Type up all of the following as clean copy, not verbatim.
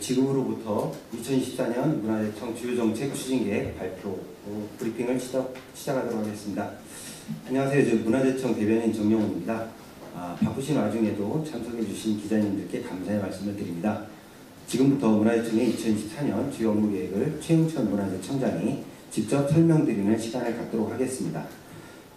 지금으로부터 2014년 문화재청 주요정책 추진계획 발표 브리핑을 시작하도록 하겠습니다. 안녕하세요. 저 문화재청 대변인 정영훈입니다. 바쁘신 와중에도 참석해주신 기자님들께 감사의 말씀을 드립니다. 지금부터 문화재청의 2014년 주요 업무 계획을 최응천 문화재청장이 직접 설명드리는 시간을 갖도록 하겠습니다.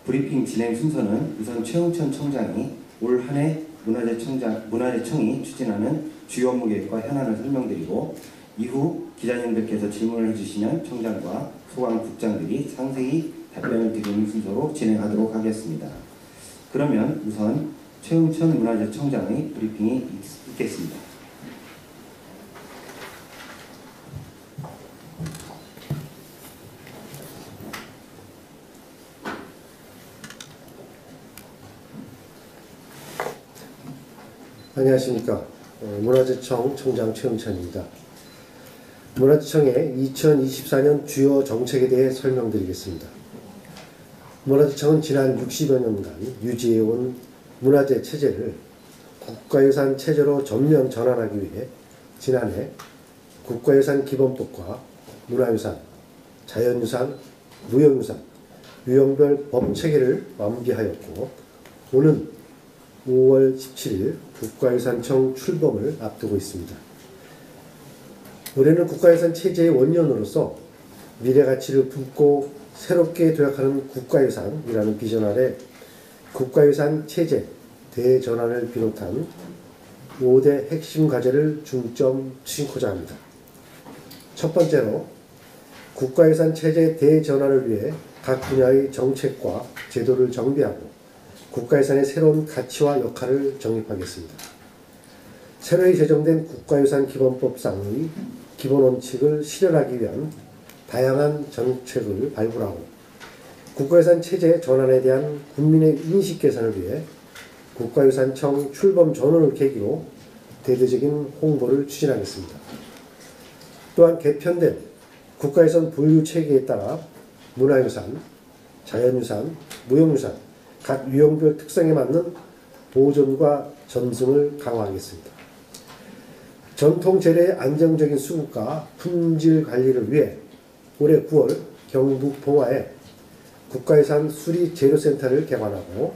브리핑 진행 순서는 우선 최응천 청장이 올 한 해 문화재청이 추진하는 주요 업무 계획과 현안을 설명드리고, 이후 기자님들께서 질문을 해주시면 청장과 소관 국장들이 상세히 답변을 드리는 순서로 진행하도록 하겠습니다. 그러면 우선 최응천 문화재청장의 브리핑이 있겠습니다. 안녕하십니까. 문화재청 청장 최응천입니다. 문화재청의 2024년 주요 정책에 대해 설명드리겠습니다. 문화재청은 지난 60여 년간 유지해온 문화재 체제를 국가유산 체제로 전면 전환하기 위해 지난해 국가유산 기본법과 문화유산, 자연유산, 무형유산, 유형별 법체계를 완비하였고, 오는 5월 17일 국가유산청 출범을 앞두고 있습니다. 올해는 국가유산 체제의 원년으로서 미래가치를 품고 새롭게 도약하는 국가유산이라는 비전 아래 국가유산 체제 대전환을 비롯한 5대 핵심 과제를 중점 추진코자 합니다. 첫 번째로 국가유산 체제 대전환을 위해 각 분야의 정책과 제도를 정비하고 국가유산의 새로운 가치와 역할을 정립하겠습니다. 새로이 제정된 국가유산 기본법상의 기본 원칙을 실현하기 위한 다양한 정책을 발굴하고, 국가유산 체제 전환에 대한 국민의 인식 개선을 위해 국가유산청 출범 전원을 계기로 대대적인 홍보를 추진하겠습니다. 또한 개편된 국가유산 분류 체계에 따라 문화유산, 자연유산, 무형유산 각 유형별 특성에 맞는 보존과 전승을 강화하겠습니다. 전통 재래의 안정적인 수급과 품질 관리를 위해 올해 9월 경북 봉화에 국가유산 수리재료센터를 개관하고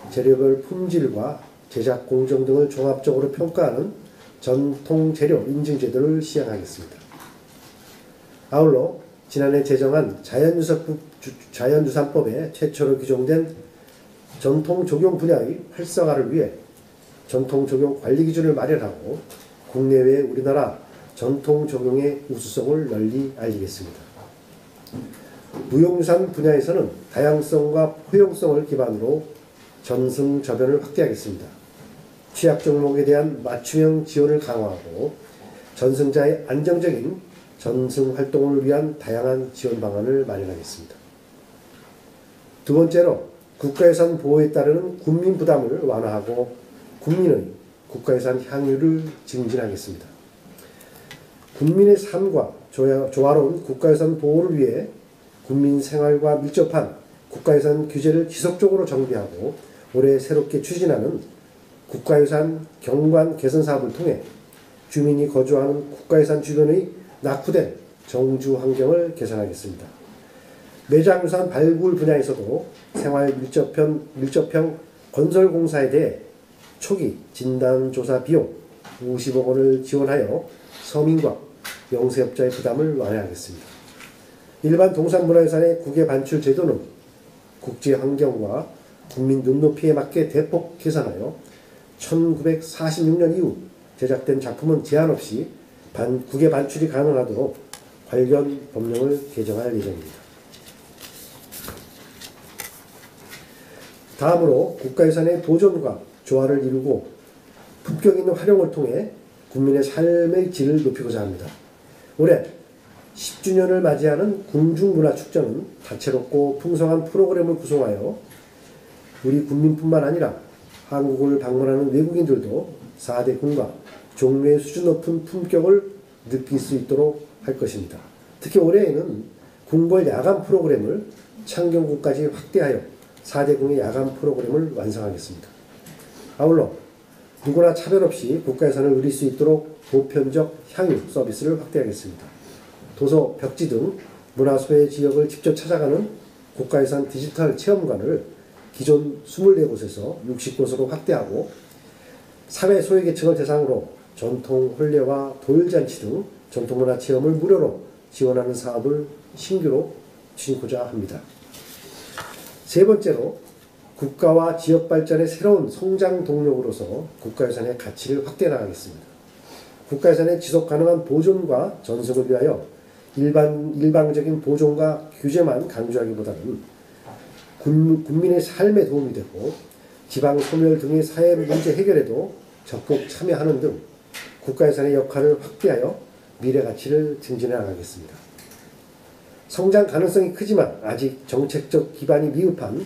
재료별 품질과 제작 공정 등을 종합적으로 평가하는 전통재료 인증제도를 시행하겠습니다. 아울러 지난해 제정한 자연유산법에 최초로 규정된 전통 적용 분야의 활성화를 위해 전통 적용 관리 기준을 마련하고 국내외 우리나라 전통 적용의 우수성을 널리 알리겠습니다. 무형유산 분야에서는 다양성과 포용성을 기반으로 전승 저변을 확대하겠습니다. 취약 종목에 대한 맞춤형 지원을 강화하고 전승자의 안정적인 전승 활동을 위한 다양한 지원 방안을 마련하겠습니다. 두 번째로 국가유산 보호에 따르는 국민 부담을 완화하고 국민의 국가유산 향유를 증진하겠습니다. 국민의 삶과 조화로운 국가유산 보호를 위해 국민 생활과 밀접한 국가유산 규제를 지속적으로 정비하고 올해 새롭게 추진하는 국가유산 경관 개선 사업을 통해 주민이 거주하는 국가유산 주변의 낙후된 정주 환경을 개선하겠습니다. 매장유산 발굴 분야에서도 생활 밀접형 건설 공사에 대해 초기 진단조사 비용 50억 원을 지원하여 서민과 영세업자의 부담을 완화하겠습니다. 일반 동산문화유산의 국외 반출 제도는 국제 환경과 국민 눈높이에 맞게 대폭 개선하여 1946년 이후 제작된 작품은 제한 없이 국외 반출이 가능하도록 관련 법령을 개정할 예정입니다. 다음으로 국가유산의 보존과 조화를 이루고 품격 있는 활용을 통해 국민의 삶의 질을 높이고자 합니다. 올해 10주년을 맞이하는 궁중문화축제는 다채롭고 풍성한 프로그램을 구성하여 우리 국민뿐만 아니라 한국을 방문하는 외국인들도 4대 궁과 종묘의 수준 높은 품격을 느낄 수 있도록 할 것입니다. 특히 올해에는 궁궐 야간 프로그램을 창경궁까지 확대하여 4대 궁의 야간 프로그램을 완성하겠습니다. 아울러 누구나 차별 없이 국가유산을 누릴 수 있도록 보편적 향유 서비스를 확대하겠습니다. 도서, 벽지 등 문화소외 지역을 직접 찾아가는 국가유산 디지털 체험관을 기존 24곳에서 60곳으로 확대하고 사회 소외계층을 대상으로 전통 혼례와 도일잔치 등 전통문화 체험을 무료로 지원하는 사업을 신규로 추진하고자 합니다. 세 번째로 국가와 지역 발전의 새로운 성장 동력으로서 국가유산의 가치를 확대해 나가겠습니다. 국가유산의 지속 가능한 보존과 전승을 위하여 일방적인 보존과 규제만 강조하기보다는 국민의 삶에 도움이 되고 지방 소멸 등의 사회 문제 해결에도 적극 참여하는 등 국가유산의 역할을 확대하여 미래 가치를 증진해 나가겠습니다. 성장 가능성이 크지만 아직 정책적 기반이 미흡한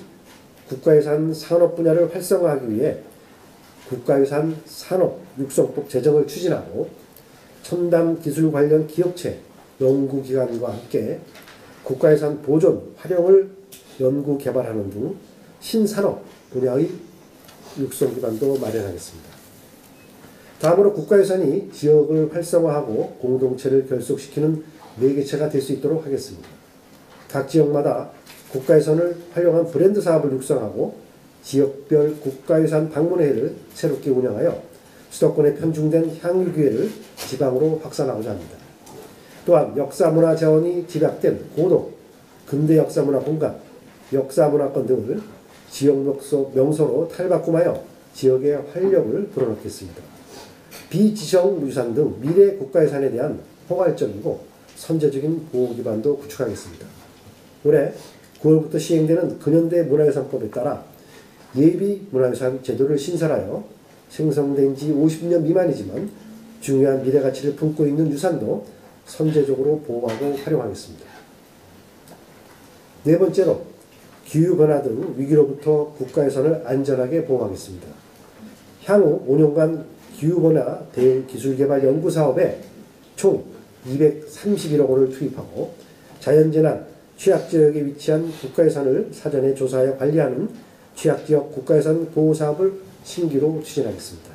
국가유산 산업 분야를 활성화하기 위해 국가유산 산업 육성법 제정을 추진하고 첨단 기술 관련 기업체, 연구기관과 함께 국가유산 보존, 활용을 연구 개발하는 등 신산업 분야의 육성 기반도 마련하겠습니다. 다음으로 국가유산이 지역을 활성화하고 공동체를 결속시키는 매개체가 될 수 있도록 하겠습니다. 각 지역마다 국가유산을 활용한 브랜드 사업을 육성하고 지역별 국가유산 방문회를 새롭게 운영하여 수도권에 편중된 향유 기회를 지방으로 확산하고자 합니다. 또한 역사문화 자원이 집약된 고도, 근대 역사문화 공간, 역사문화권 등을 지역 명소로 탈바꿈하여 지역의 활력을 불어넣겠습니다. 비지정 유산 등 미래 국가유산에 대한 포괄적이고 선제적인 보호 기반도 구축하겠습니다. 올해 9월부터 시행되는 근현대 문화유산법에 따라 예비 문화유산 제도를 신설하여 생성된 지 50년 미만이지만 중요한 미래 가치를 품고 있는 유산도 선제적으로 보호하고 활용하겠습니다. 네 번째로 기후변화 등 위기로부터 국가유산을 안전하게 보호하겠습니다. 향후 5년간 기후변화 대응 기술개발 연구사업에 총 231억 원을 투입하고 자연재난 취약지역에 위치한 국가유산을 사전에 조사하여 관리하는 취약지역 국가유산 보호사업을 신규로 추진하겠습니다.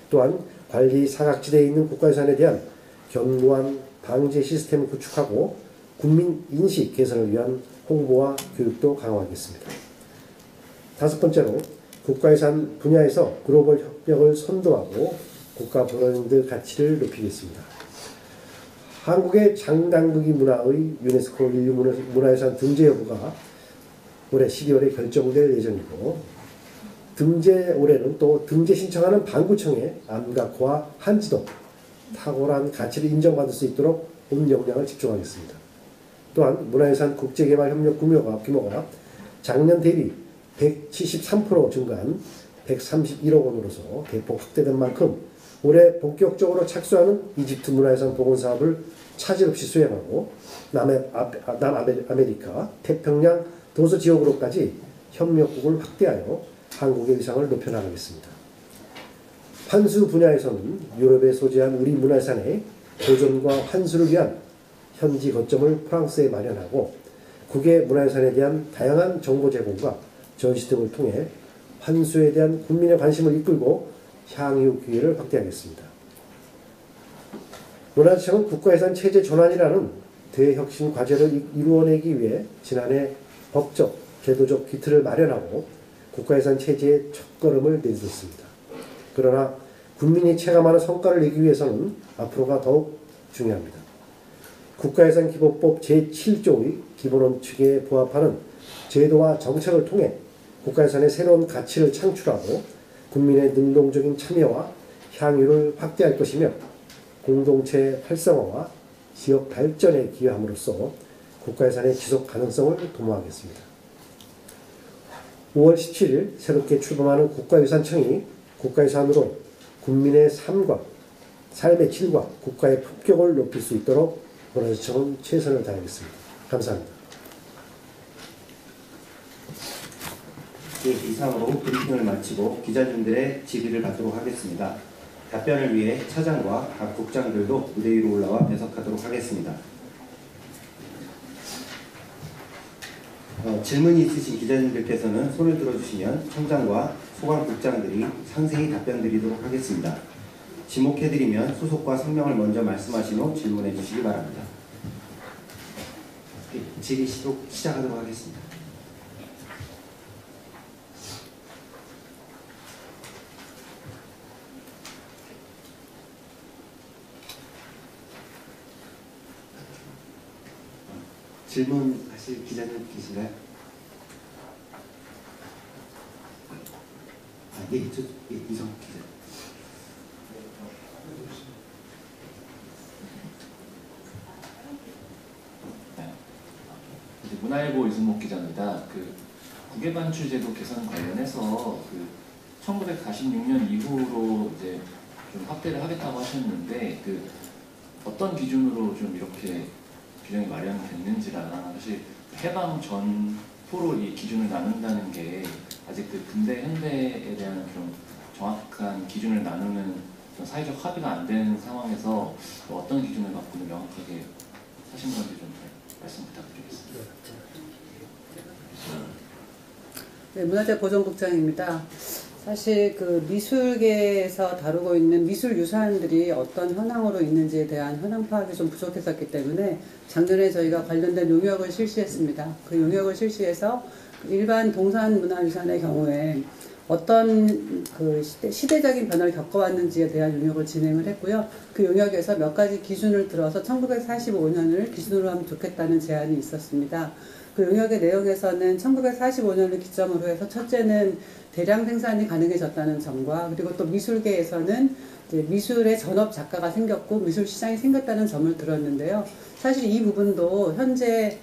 또한 관리 사각지대에 있는 국가유산에 대한 견고한 방제 시스템을 구축하고 국민 인식 개선을 위한 홍보와 교육도 강화하겠습니다. 다섯 번째로 국가유산 분야에서 글로벌 협력을 선도하고 국가 브랜드 가치를 높이겠습니다. 한국의 장단극이 문화의 유네스코 인류 문화유산 등재 여부가 올해 12월에 결정될 예정이고 올해는 또 등재 신청하는 방구청의 암각화 한지도 탁월한 가치를 인정받을 수 있도록 온 역량을 집중하겠습니다. 또한 문화유산 국제개발협력 규모가 작년 대비 173% 증가한 131억 원으로서 대폭 확대된 만큼 올해 본격적으로 착수하는 이집트 문화유산 복원 사업을 차질 없이 수행하고 남아메리카, 태평양 도서 지역으로까지 협력국을 확대하여 한국의 위상을 높여나가겠습니다. 환수 분야에서는 유럽에 소재한 우리 문화유산의 보존과 환수를 위한 현지 거점을 프랑스에 마련하고 국외 문화유산에 대한 다양한 정보 제공과 전시 등을 통해 환수에 대한 국민의 관심을 이끌고 향유 기회를 확대하겠습니다. 문화재청은 국가유산 체제 전환이라는 대혁신 과제를 이루어내기 위해 지난해 법적, 제도적 기틀을 마련하고 국가유산 체제의 첫걸음을 내딛었습니다. 그러나 국민이 체감하는 성과를 내기 위해서는 앞으로가 더욱 중요합니다. 국가유산 기본법 제7조의 기본원칙에 부합하는 제도와 정책을 통해 국가유산의 새로운 가치를 창출하고 국민의 능동적인 참여와 향유를 확대할 것이며 공동체 활성화와 지역 발전에 기여함으로써 국가유산의 지속 가능성을 도모하겠습니다. 5월 17일 새롭게 출범하는 국가유산청이 국가유산으로 국민의 삶의 질과 국가의 품격을 높일 수 있도록 문화재청은 최선을 다하겠습니다. 감사합니다. 이상으로 브리핑을 마치고 기자님들의 질의를 받도록 하겠습니다. 답변을 위해 차장과 각 국장들도 무대 위로 올라와 배석하도록 하겠습니다. 질문이 있으신 기자님들께서는 손을 들어주시면 청장과 소관국장들이 상세히 답변드리도록 하겠습니다. 지목해드리면 소속과 성명을 먼저 말씀하신 후 질문해 주시기 바랍니다. 질의 시작하도록 하겠습니다. 질문하실 기자님 계신가요? 이성 기자. 문화일보 이승목 기자입니다. 국외반출제도 개선 관련해서 1946년 이후로 이제 좀 확대를 하겠다고 하셨는데 어떤 기준으로 좀 이렇게 규정이 마련됐는지랑 사실 해방 전후로 이 기준을 나눈다는 게 아직 근대 현대에 대한 좀 정확한 기준을 나누는 좀 사회적 합의가 안 된 상황에서 어떤 기준을 갖고는 명확하게 하신 건지 좀 말씀 부탁드리겠습니다. 네, 문화재보존국장입니다. 사실 미술계에서 다루고 있는 미술 유산들이 어떤 현황으로 있는지에 대한 현황 파악이 좀 부족했었기 때문에 작년에 저희가 관련된 용역을 실시했습니다. 그 용역을 실시해서 일반 동산문화유산의 경우에 어떤 시대적인 변화를 겪어왔는지에 대한 용역을 진행을 했고요. 그 용역에서 몇 가지 기준을 들어서 1945년을 기준으로 하면 좋겠다는 제안이 있었습니다. 그 용역의 내용에서는 1945년을 기점으로 해서 첫째는 대량 생산이 가능해졌다는 점과 그리고 또 미술계에서는 이제 미술의 전업 작가가 생겼고 미술 시장이 생겼다는 점을 들었는데요. 사실 이 부분도 현재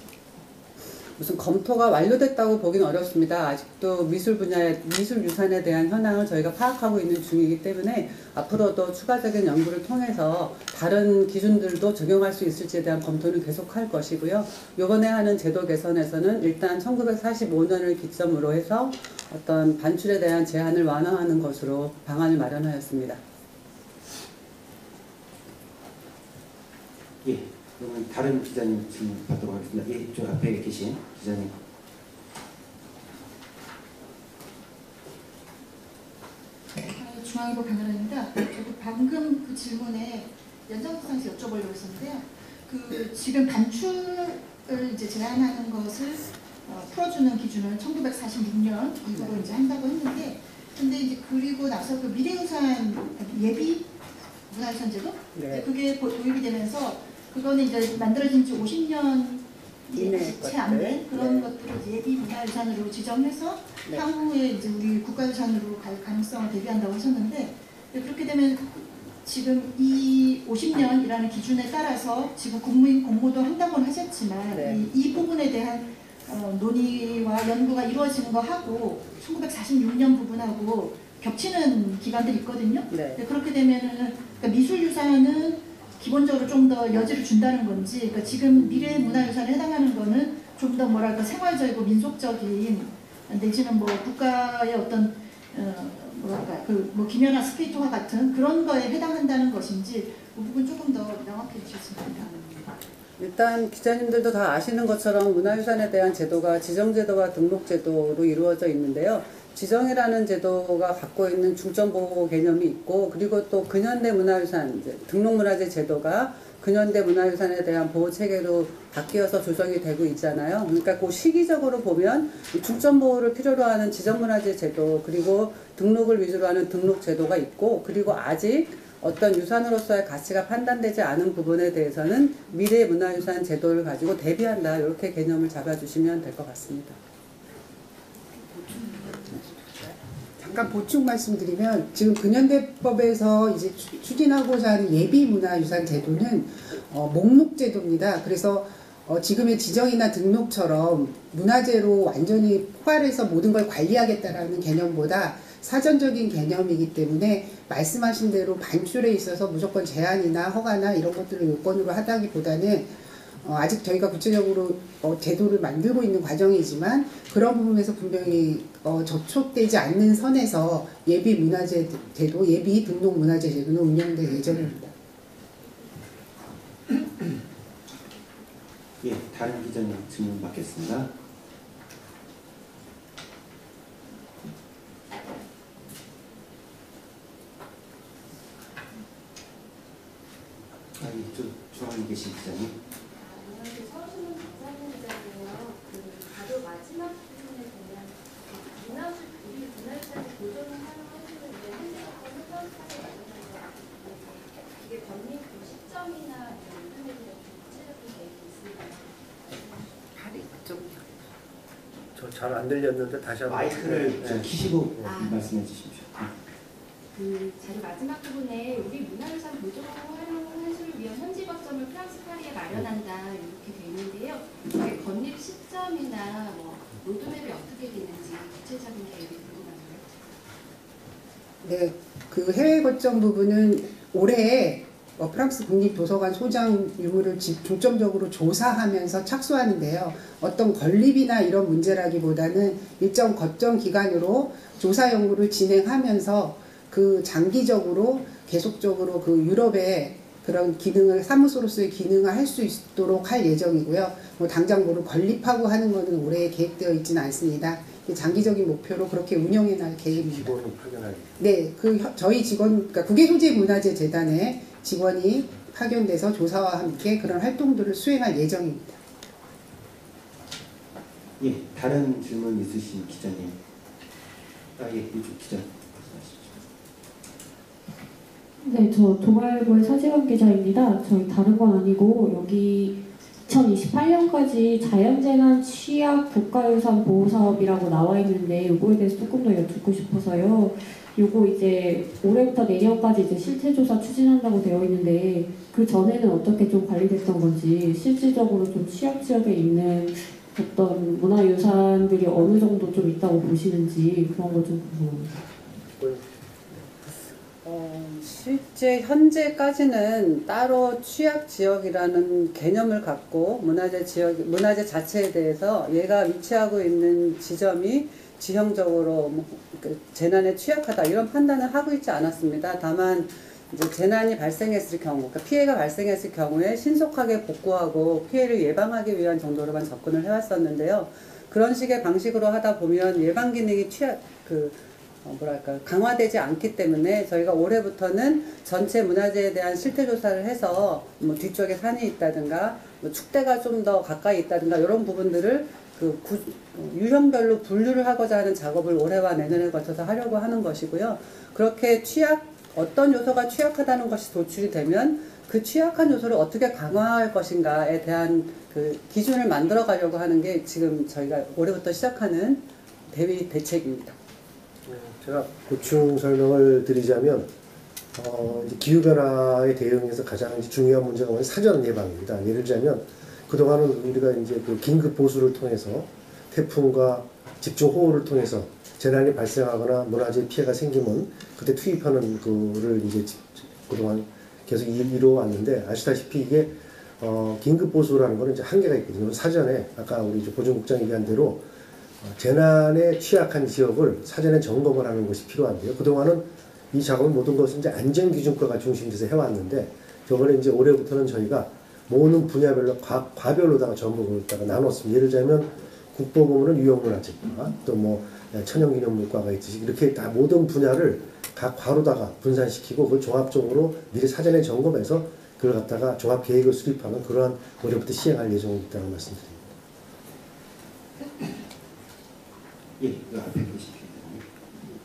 무슨 검토가 완료됐다고 보기는 어렵습니다. 아직도 미술 분야의 미술 유산에 대한 현황을 저희가 파악하고 있는 중이기 때문에 앞으로도 추가적인 연구를 통해서 다른 기준들도 적용할 수 있을지에 대한 검토는 계속할 것이고요. 이번에 하는 제도 개선에서는 일단 1945년을 기점으로 해서 어떤 반출에 대한 제한을 완화하는 것으로 방안을 마련하였습니다. 예. 그러면 다른 기자님 질문 받도록 하겠습니다. 예, 저 앞에 계신 기자님. 중앙일보 강연입니다. 저도 방금 그 질문에 연장선상에서 여쭤보려고 했었는데요. 지금 반출을 이제 제한하는 것을 풀어주는 기준을 1946년 이후로 이제 한다고 했는데, 근데 이제 그리고 나서 미래유산 예비 문화유산 제도, 네. 그게 도입이 되면서 그거는 이제 만들어진 지 50년 채 안 된 그런 것들을 예비 문화유산으로 지정해서 향후에 이제 우리 국가유산으로 갈 가능성을 대비한다고 하셨는데, 그렇게 되면 지금 이 50년이라는 기준에 따라서 지금 국무인 공모도 한다고는 하셨지만 이 부분에 대한 논의와 연구가 이루어지는 거 하고 1946년 부분하고 겹치는 기관들이 있거든요. 그렇게 되면은 미술유산은 기본적으로 좀 더 여지를 준다는 건지, 그러니까 지금 미래문화유산에 해당하는 거는 좀 더 뭐랄까 생활적이고 민속적인 내지는 뭐 국가의 어떤 뭐랄까 김연아 스케이트와 같은 그런 거에 해당한다는 것인지 그 부분 조금 더 명확해 주셨으면 합니다. 일단 기자님들도 다 아시는 것처럼 문화유산에 대한 제도가 지정제도와 등록제도로 이루어져 있는데요. 지정이라는 제도가 갖고 있는 중점보호 개념이 있고, 그리고 또 근현대 문화유산, 등록문화재 제도가 근현대 문화유산에 대한 보호체계로 바뀌어서 조정이 되고 있잖아요. 그러니까 그 시기적으로 보면 중점보호를 필요로 하는 지정문화재 제도, 그리고 등록을 위주로 하는 등록제도가 있고, 그리고 아직 어떤 유산으로서의 가치가 판단되지 않은 부분에 대해서는 미래문화유산 제도를 가지고 대비한다, 이렇게 개념을 잡아주시면 될 것 같습니다. 잠깐 보충 말씀드리면, 지금 근현대법에서 이제 추진하고자 하는 예비문화유산 제도는 목록 제도입니다. 그래서 지금의 지정이나 등록처럼 문화재로 완전히 포괄해서 모든 걸 관리하겠다라는 개념보다 사전적인 개념이기 때문에 말씀하신 대로 반출에 있어서 무조건 제한이나 허가나 이런 것들을 요건으로 하다기보다는 아직 저희가 구체적으로 제도를 만들고 있는 과정이지만 그런 부분에서 분명히 저촉되지 않는 선에서 예비 문화재 제도, 예비 등록 문화재 제도는 운영될 예정입니다. 예, 다른 기자님 질문 받겠습니다. 이쪽 중앙에 계신 기자님. 안녕하세요. 서울신문 박상현 기자고요. 자료 마지막 부분에 보면 우리 문화유산 보존을 활용하시는 데 현재부터 현장까지 마련한 것 같은데 이게 건립 시점이나 이런 부분에 대한 구체적인 계획이 있습니다. 저 잘 안 들렸는데 다시 한번. 마이크를 좀 키시고 아. 말씀해 주십시오. 자료 마지막 부분에 우리 문화유산 보존 활용을 위한 현지 거점을 프랑스 파리에 마련한다 이렇게 돼 있는데요. 이게 건립 시점이나 뭐 로드맵이 어떻게 되는지 구체적인 계획이 궁금합니다. 네, 그 해외 거점 부분은 올해 프랑스 국립도서관 소장 유무를 중점적으로 조사하면서 착수하는데요. 어떤 건립이나 이런 문제라기보다는 일정 거점 기간으로 조사 연구를 진행하면서 그 장기적으로 계속적으로 그 유럽의 그런 기능을 사무소로서의 기능을 할 수 있도록 할 예정이고요. 뭐 당장 뭐를 건립하고 하는 것은 올해 계획되어 있지는 않습니다. 장기적인 목표로 그렇게 운영해 날 계획입니다. 직원을 파견하기. 네, 저희 직원, 그러니까 국외소재문화재재단에 직원이 파견돼서 조사와 함께 그런 활동들을 수행할 예정입니다. 예, 다른 질문 있으신 기자님. 예, 이쪽 기자. 네, 저 동아일보의 서지원 기자입니다. 저희 다른 건 아니고 여기 2028년까지 자연재난 취약 국가유산 보호사업이라고 나와 있는데 이거에 대해서 조금 더 여쭙고 싶어서요. 요거 이제 올해부터 내년까지 이제 실태조사 추진한다고 되어 있는데 그 전에는 어떻게 좀 관리됐던 건지 실질적으로 좀 취약 지역에 있는 어떤 문화유산들이 어느 정도 좀 있다고 보시는지 그런 거 좀 궁금합니다. 실제 현재까지는 따로 취약 지역이라는 개념을 갖고 문화재 자체에 대해서 얘가 위치하고 있는 지점이 지형적으로 재난에 취약하다 이런 판단을 하고 있지 않았습니다. 다만 이제 재난이 발생했을 경우, 그러니까 피해가 발생했을 경우에 신속하게 복구하고 피해를 예방하기 위한 정도로만 접근을 해왔었는데요. 그런 식의 방식으로 하다 보면 예방 기능이 강화되지 않기 때문에 저희가 올해부터는 전체 문화재에 대한 실태 조사를 해서 뭐 뒤쪽에 산이 있다든가 뭐 축대가 좀 더 가까이 있다든가 이런 부분들을 유형별로 분류를 하고자 하는 작업을 올해와 내년에 거쳐서 하려고 하는 것이고요. 그렇게 어떤 요소가 취약하다는 것이 도출이 되면 그 취약한 요소를 어떻게 강화할 것인가에 대한 그 기준을 만들어 가려고 하는 게 지금 저희가 올해부터 시작하는 대위 대책입니다. 제가 보충 설명을 드리자면 이제 기후변화에 대응해서 가장 중요한 문제가 뭐냐면 사전 예방입니다. 예를 들자면 그동안은 우리가 이제 그 긴급 보수를 통해서 태풍과 집중호우를 통해서 재난이 발생하거나 문화재 피해가 생기면 그때 투입하는 거를 이제 그동안 계속 이루어왔는데 아시다시피 이게 긴급 보수라는 거는 이제 한계가 있거든요. 사전에 아까 우리 보존국장 얘기한 대로 재난에 취약한 지역을 사전에 점검을 하는 것이 필요한데요. 그동안은 이 작업을 모든 것은 이제 안전기준과가 중심돼서 해왔는데 저번에 이제 올해부터는 저희가 모든 분야별로 과별로다가 점검을다가 나눴습니다. 예를 들자면 국보부문은 유형문화재과 또 뭐 천연기념물과가 있듯이 이렇게 다 모든 분야를 각 과로다가 분산시키고 그걸 종합적으로 미리 사전에 점검해서 그걸 갖다가 종합 계획을 수립하는 그러한 올해부터 시행할 예정이 있다는 말씀드립니다. 예, 그 앞에 계십시오.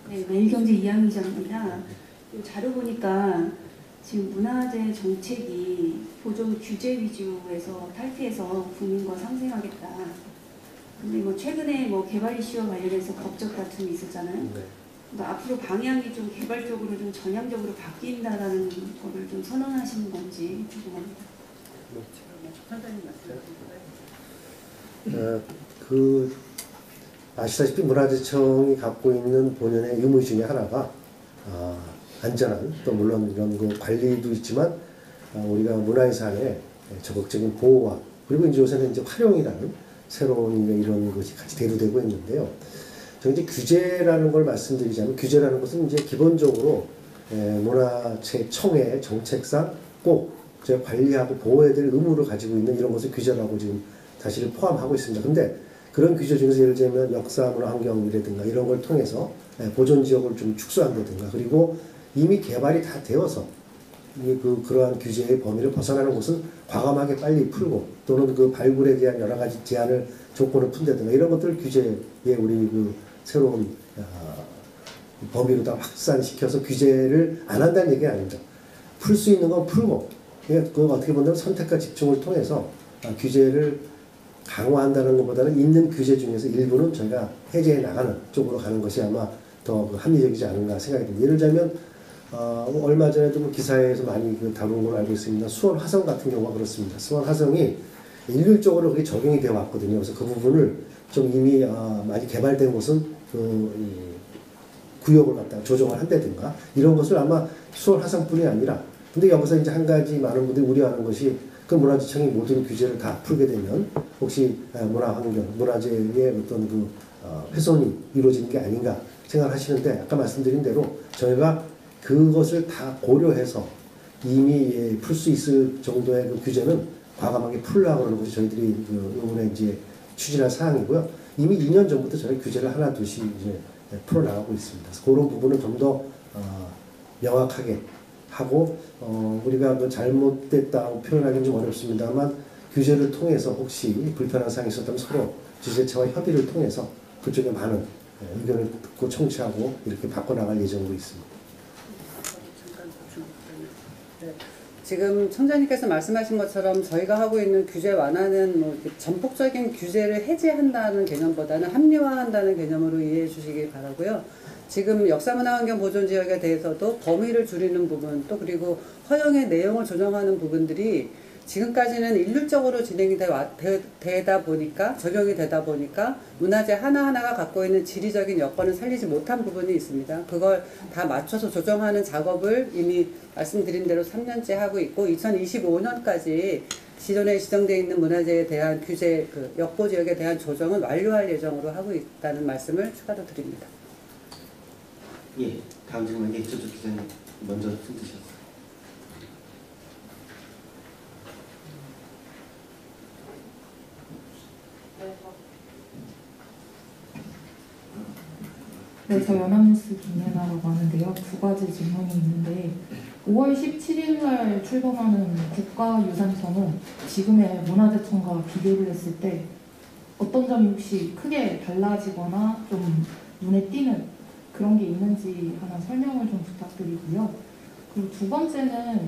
네, 매일경제 이하미 기자입니다. 자료 보니까 지금 문화재 정책이 보존 규제 위주에서 탈피해서 국민과 상생하겠다. 근데 뭐 최근에 뭐 개발 이슈와 관련해서 법적 다툼이 있었잖아요. 네. 그러니까 앞으로 방향이 좀 개발적으로 좀 전향적으로 바뀐다라는 거를 좀 선언하시는 건지 궁금합니다. 아시다시피 문화재청이 갖고 있는 본연의 의무 중에 하나가 안전한 또 물론 이런 거 관리도 있지만 우리가 문화유산의 적극적인 보호와 그리고 이제 요새는 이제 활용이라는 새로운 이런 것이 같이 대두되고 있는데요. 저 이제 규제라는 걸 말씀드리자면 규제라는 것은 이제 기본적으로 문화재청의 정책상 꼭 제가 관리하고 보호해야 될 의무를 가지고 있는 이런 것을 규제라고 지금 사실을 포함하고 있습니다. 근데 그런 규제 중에서 예를 들면 역사, 문화, 환경이라든가 이런 걸 통해서 보존 지역을 좀 축소한다든가 그리고 이미 개발이 다 되어서 그러한 규제의 범위를 벗어나는 곳은 과감하게 빨리 풀고 또는 그 발굴에 대한 여러 가지 제한을 조건을 푼다든가 이런 것들을 규제에 우리 그 새로운 범위로 다 확산시켜서 규제를 안 한다는 얘기는 아닙니다. 풀 수 있는 건 풀고 그 어떻게 보면 선택과 집중을 통해서 규제를 강화한다는 것보다는 있는 규제 중에서 일부는 저희가 해제해 나가는 쪽으로 가는 것이 아마 더 합리적이지 않은가 생각이 듭니다. 예를 들자면 얼마 전에도 뭐 기사에서 많이 다룬 걸로 알고 있습니다. 수원 화성 같은 경우가 그렇습니다. 수원 화성이 일률적으로 그게 적용이 되어 왔거든요. 그래서 그 부분을 좀 이미 많이 개발된 곳은 구역을 갖다가 조정을 한다든가 이런 것을 아마 수원 화성뿐이 아니라 근데 여기서 이제 한 가지 많은 분들이 우려하는 것이 그 문화재청이 모든 규제를 다 풀게 되면 혹시 문화환경, 문화재의 어떤 훼손이 이루어지는 게 아닌가 생각하시는데 아까 말씀드린 대로 저희가 그것을 다 고려해서 이미 풀 수 있을 정도의 그 규제는 과감하게 풀려고 하는 것이 저희들이 이번에 이제 추진할 사항이고요. 이미 2년 전부터 저희 규제를 하나 둘씩 이제 풀어나가고 있습니다. 그래서 그런 부분은 좀 더 명확하게 하고 우리가 뭐 잘못됐다고 표현하기는 좀 어렵습니다만 규제를 통해서 혹시 불편한 사항이 있었다면 서로 지자체와 협의를 통해서 그쪽에 많은 의견을 듣고 청취하고 이렇게 바꿔나갈 예정으로 있습니다. 네. 지금 청장님께서 말씀하신 것처럼 저희가 하고 있는 규제 완화는 뭐 전폭적인 규제를 해제한다는 개념보다는 합리화한다는 개념으로 이해해 주시기 바라고요. 지금 역사문화환경보존지역에 대해서도 범위를 줄이는 부분 또 그리고 허용의 내용을 조정하는 부분들이 지금까지는 일률적으로 진행이 되다 보니까 적용이 되다 보니까 문화재 하나하나가 갖고 있는 지리적인 여건을 살리지 못한 부분이 있습니다. 그걸 다 맞춰서 조정하는 작업을 이미 말씀드린 대로 3년째 하고 있고 2025년까지 기존에 지정되어 있는 문화재에 대한 규제 역보지역에 대한 조정은 완료할 예정으로 하고 있다는 말씀을 추가로 드립니다. 예, 다음 질문 저쪽 기자님 먼저 손 드셨어요. 네, 저 연합뉴스 김예나라고 하는데요. 두 가지 질문이 있는데 5월 17일 날 출범하는 국가유산청은 지금의 문화재청과 비교를 했을 때 어떤 점이 혹시 크게 달라지거나 좀 눈에 띄는 그런 게 있는지 하나 설명을 좀 부탁드리고요. 그리고 두 번째는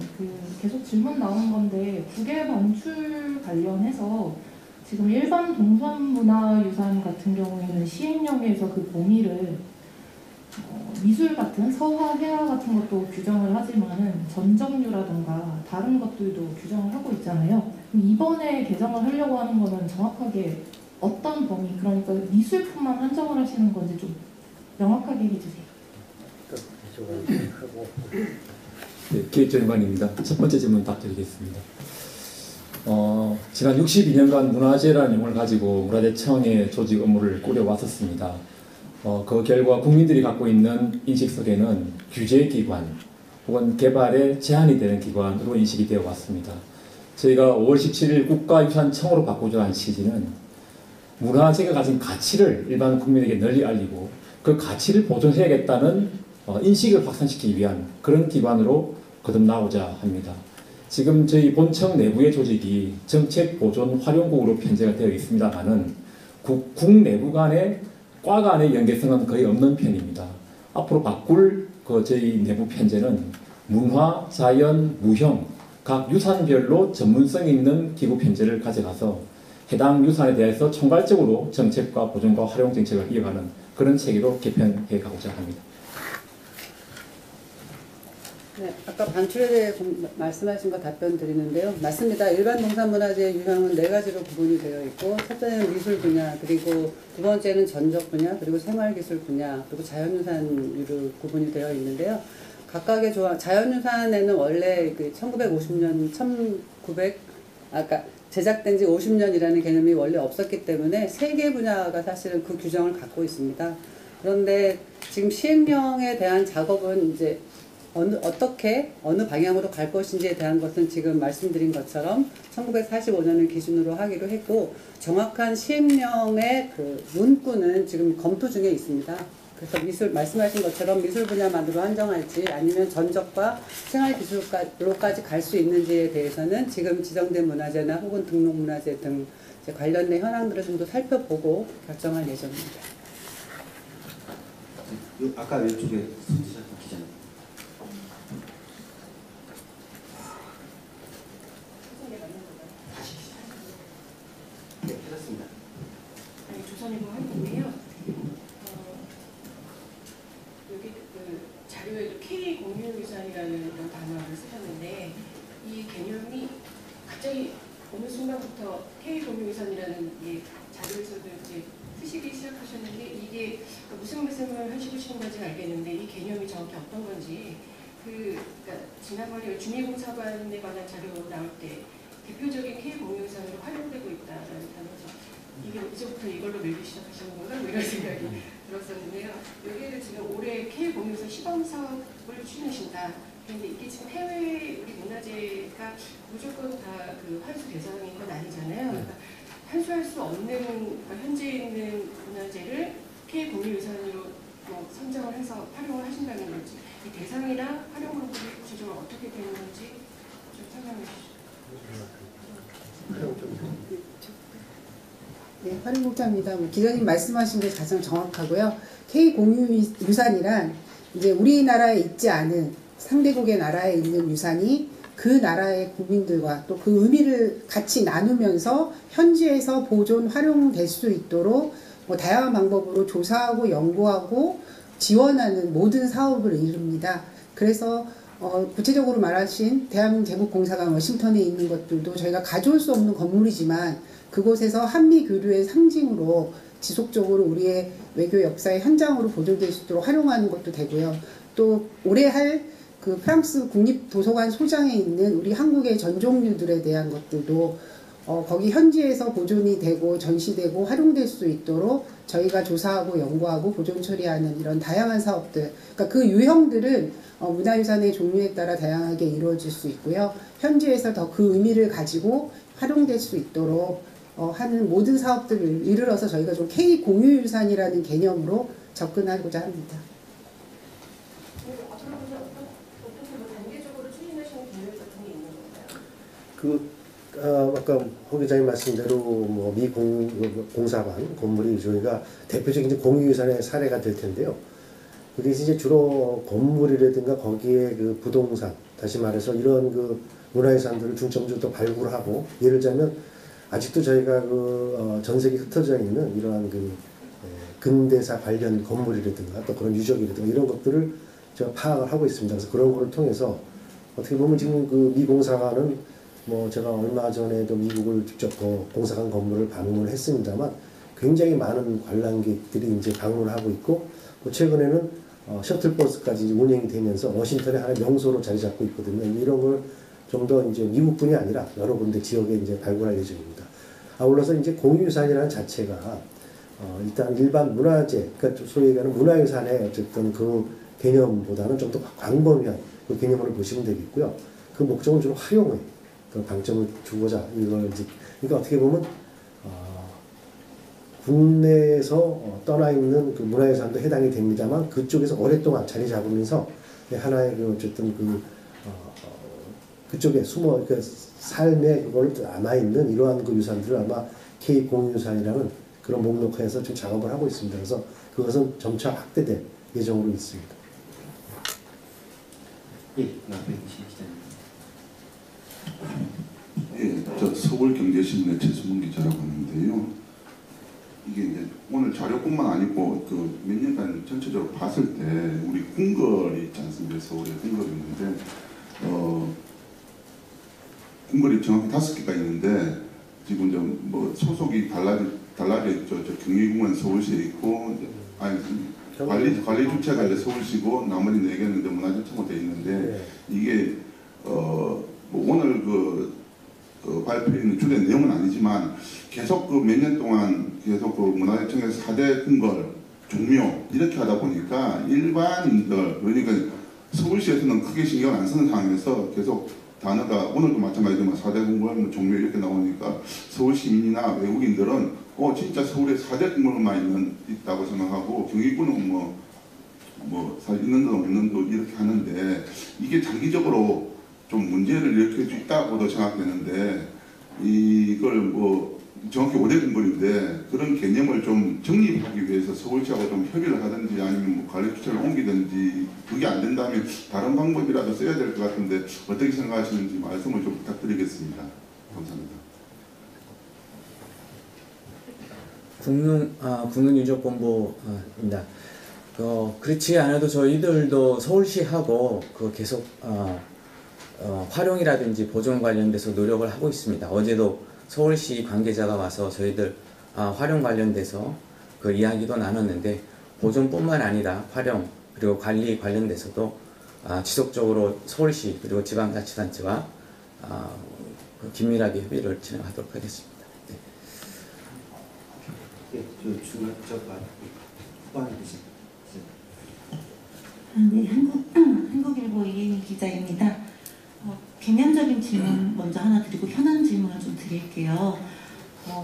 계속 질문 나오는 건데 국외 반출 관련해서 지금 일반 동산문화유산 같은 경우에는 시행령에서 그 범위를 미술 같은 서화, 회화 같은 것도 규정을 하지만은 전정류라든가 다른 것들도 규정을 하고 있잖아요. 이번에 개정을 하려고 하는 거는 정확하게 어떤 범위, 그러니까 미술품만 한정을 하시는 건지 좀 명확하게 해주세요. 네, 기획조인관입니다. 첫 번째 질문 답드리겠습니다. 지난 62년간 문화재라는 용어를 가지고 문화재청의 조직 업무를 꾸려왔었습니다. 그 결과 국민들이 갖고 있는 인식 속에는 규제기관 혹은 개발에 제한이 되는 기관으로 인식이 되어 왔습니다. 저희가 5월 17일 국가유산청으로 바꾸자 한 취지는 문화재가 가진 가치를 일반 국민에게 널리 알리고 그 가치를 보존해야겠다는 인식을 확산시키기 위한 그런 기관으로 거듭나오자 합니다. 지금 저희 본청 내부의 조직이 정책보존활용국으로 편제가 되어 있습니다만은 국 내부 간의 과 간의 연계성은 거의 없는 편입니다. 앞으로 바꿀 저희 내부 편제는 문화, 자연, 무형 각 유산별로 전문성 있는 기구 편제를 가져가서 해당 유산에 대해서 총괄적으로 정책과 보존과 활용 정책을 이어가는 그런 체계로 개편해 가고자 합니다. 네, 아까 반출에 대해 말씀하신 거 답변 드리는데요. 맞습니다. 일반 동산문화재의 유형은 4가지로 구분이 되어 있고 첫째는 미술 분야, 그리고 두 번째는 전적 분야, 그리고 생활기술 분야, 그리고 자연유산으로 구분이 되어 있는데요. 각각의 자연유산에는 원래 1950년, 아까 제작된 지 50년이라는 개념이 원래 없었기 때문에 3개 분야가 사실은 그 규정을 갖고 있습니다. 그런데 지금 시행령에 대한 작업은 이제 어느 방향으로 갈 것인지에 대한 것은 지금 말씀드린 것처럼 1945년을 기준으로 하기로 했고 정확한 시행령의 문구는 지금 검토 중에 있습니다. 그래서 미술 말씀하신 것처럼 미술 분야만으로 한정할지 아니면 전적과 생활기술로까지 갈 수 있는지에 대해서는 지금 지정된 문화재나 혹은 등록문화재 등 이제 관련된 현황들을 좀 더 살펴보고 결정할 예정입니다. 아까 왼쪽에 손드셨던 기자님. 네, 찾았습니다. 조선일보 한국인데요. 여기 그 자료에도 K 공유유산이라는 그런 단어를 쓰셨는데 이 개념이 갑자기 어느 순간부터 K 공유유산이라는 이 자료에서도 이제 쓰시기 시작하셨는데 이게 무슨 말씀을 하시고 싶은 건지 알겠는데 이 개념이 정확히 어떤 건지 그러니까 지난번에 주미공사관에 관한 자료 나올 때 대표적인 K 공유유산으로 활용되고 있다라는 단어죠. 이게 이제부터 이걸로 밀기 시작하시는 건가? 뭐 이런 생각이 들었었는데요. 여기를 지금 올해 K 공유유산 시범 사업을 추진하신다. 그런데 이게 지금 해외 우리 문화재가 무조건 다 그 환수 대상인 건 아니잖아요. 그러니까 환수할 수 없는 그러니까 현재 있는 문화재를 K 공유유산으로 뭐 선정을 해서 활용을 하신다는 건지 이 대상이나 활용 방법이 구체적으로 어떻게 되는 건지 좀 설명해 주시죠. 네, 활용국자입니다. 기자님 말씀하신 게 가장 정확하고요. K 공유유산이란 이제 우리나라에 있지 않은 상대국의 나라에 있는 유산이 그 나라의 국민들과 또 그 의미를 같이 나누면서 현지에서 보존, 활용될 수 있도록 뭐 다양한 방법으로 조사하고 연구하고 지원하는 모든 사업을 이룹니다. 그래서 구체적으로 말하신 대한제국공사관 워싱턴에 있는 것들도 저희가 가져올 수 없는 건물이지만 그곳에서 한미 교류의 상징으로 지속적으로 우리의 외교 역사의 현장으로 보존될 수 있도록 활용하는 것도 되고요. 또 올해 할 그 프랑스 국립도서관 소장에 있는 우리 한국의 전종류들에 대한 것들도 거기 현지에서 보존이 되고 전시되고 활용될 수 있도록 저희가 조사하고 연구하고 보존 처리하는 이런 다양한 사업들, 그러니까 그 유형들은 문화유산의 종류에 따라 다양하게 이루어질 수 있고요. 현지에서 더 그 의미를 가지고 활용될 수 있도록 하는 모든 사업들을 이르러서 저희가 좀 K 공유유산이라는 개념으로 접근하고자 합니다. 아까 홍 기자님 말씀대로 뭐 미 공사관 건물이 저희가 대표적인 공유유산의 사례가 될 텐데요. 그게 이제 주로 건물이라든가 거기에 그 부동산, 다시 말해서 이런 그 문화유산들을 중점적으로 발굴하고, 예를 들자면 아직도 저희가 그 전 세계 흩어져 있는 이러한 그 근대사 관련 건물이라든가 또 그런 유적이라든가 이런 것들을 제가 파악을 하고 있습니다. 그래서 그런 거를 통해서 어떻게 보면 지금 그 미 공사관은 뭐 제가 얼마 전에도 미국을 직접 공사관 건물을 방문을 했습니다만 굉장히 많은 관람객들이 이제 방문을 하고 있고, 또 최근에는 셔틀버스까지 운행이 되면서 워싱턴에 하나의 명소로 자리 잡고 있거든요. 이런 걸 좀 더 이제 미국뿐이 아니라 여러 군데 지역에 이제 발굴할 예정입니다. 아울러서 이제 공유유산이라는 자체가 일단 일반 문화재, 그러니까 소위 얘기하는 문화유산의 어쨌든 그 개념보다는 좀 더 광범위한 그 개념으로 보시면 되겠고요. 그 목적은 주로 활용에 그 방점을 주고자 이걸 이제, 그러니까 어떻게 보면 국내에서 떠나 있는 그 문화유산도 해당이 됩니다만 그쪽에서 오랫동안 자리 잡으면서 하나의 그 어쨌든 그쪽에 숨어 그 삶의 그걸 남아 있는 이러한 그 유산들을 아마 K 공유유산이라는 그런 목록화해서 지금 작업을 하고 있습니다. 그래서 그것은 점차 확대될 예정으로 있습니다. 예, 앞에 계신 기자님. 예, 저 서울경제신문의 최수문 기자라고 하는데요. 이게 이제 오늘 자료뿐만 아니고 그 몇 년간 전체적으로 봤을 때 우리 궁궐이 있지 않습니까? 서울에 궁궐이 있는데 궁궐이 정확히 5개가 있는데 지금 이제 뭐 소속이 달라져 있죠. 저 경희궁은 서울시에 있고 관리 주체가 이제 서울시고 나머지 4개는 이제 문화재청으로 되어 있는데 이게 뭐 오늘 그 발표에 있는 주된 내용은 아니지만 계속 그 몇 년 동안 계속 그 문화재청에서 4대 궁궐, 종묘 이렇게 하다 보니까 일반인들, 그러니까 서울시에서는 크게 신경 안 쓰는 상황에서 계속 단어가 오늘도 마찬가지지만 4대 궁궐, 종묘 이렇게 나오니까 서울 시민이나 외국인들은 진짜 서울에 4대 궁궐만 있다고 생각하고 경희궁은 뭐 뭐 사실 있는 돈 없는 돈 이렇게 하는데 이게 장기적으로 좀 문제를 일으킬 수 있다고도 생각되는데 이걸 뭐 정확히 5대 건물인데 그런 개념을 좀 정립하기 위해서 서울시하고 좀 협의를 하든지 아니면 뭐 관리 주체를 옮기든지 그게 안 된다면 다른 방법이라도 써야 될 것 같은데 어떻게 생각하시는지 말씀을 좀 부탁드리겠습니다. 감사합니다. 국민유족본부입니다. 그렇지 않아도 저희들도 서울시하고 계속 활용이라든지 보존 관련돼서 노력을 하고 있습니다. 어제도 서울시 관계자가 와서 저희들 활용 관련돼서 그 이야기도 나눴는데 보존뿐만 아니라 활용 그리고 관리 관련돼서도 지속적으로 서울시 그리고 지방자치단체와 긴밀하게 협의를 진행하도록 하겠습니다. 네, 네, 한국일보 이혜미 기자입니다. 개념적인 질문 먼저 하나 드리고 현안 질문을 좀 드릴게요.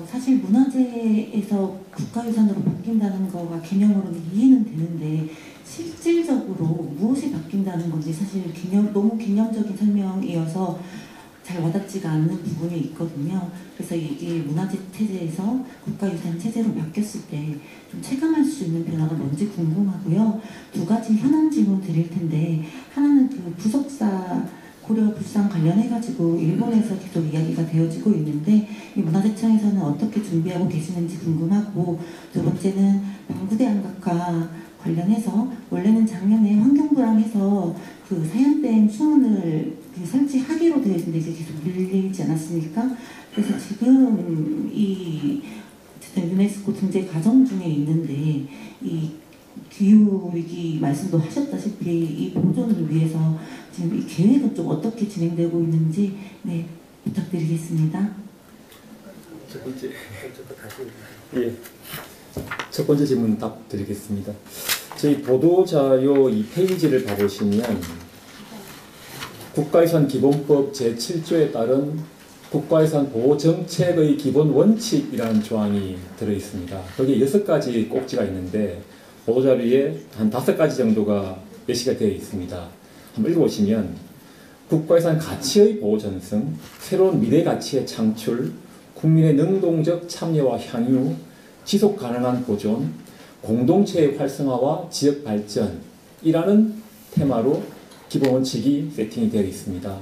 사실 문화재에서 국가유산으로 바뀐다는 거가 개념으로는 이해는 되는데 실질적으로 무엇이 바뀐다는 건지 사실 너무 개념적인 설명이어서 잘 와닿지가 않는 부분이 있거든요. 그래서 이게 문화재 체제에서 국가유산 체제로 바뀌었을 때 좀 체감할 수 있는 변화가 뭔지 궁금하고요. 두 가지 현안 질문 드릴 텐데 하나는 그 부석사 고려 불상 관련해가지고 일본에서 계속 이야기가 되어지고 있는데 이 문화재청에서는 어떻게 준비하고 계시는지 궁금하고 두 번째는 방구대 안각과 관련해서 원래는 작년에 환경부랑 해서 그 사연댐 수문을 설치하기로 되어 있는데 이제 계속 밀리지 않았습니까? 그래서 지금 이 어쨌든 유네스코 등재 과정 중에 있는데 이 기후위기 말씀도 하셨다시피 이 보존을 위해서 지금 이 계획은 좀 어떻게 진행되고 있는지 네 부탁드리겠습니다. 첫 번째 질문 답 드리겠습니다. 저희 보도자료 2페이지를 봐보시면 국가유산 기본법 제7조에 따른 국가유산 보호 정책의 기본 원칙이라는 조항이 들어있습니다. 거기에 6가지 꼭지가 있는데 보도자료에 한 5가지 정도가 예시가 되어 있습니다. 한번 읽어보시면 국가유산 가치의 보호 전승, 새로운 미래 가치의 창출, 국민의 능동적 참여와 향유, 지속 가능한 보존, 공동체의 활성화와 지역 발전이라는 테마로 기본 원칙이 세팅이 되어 있습니다.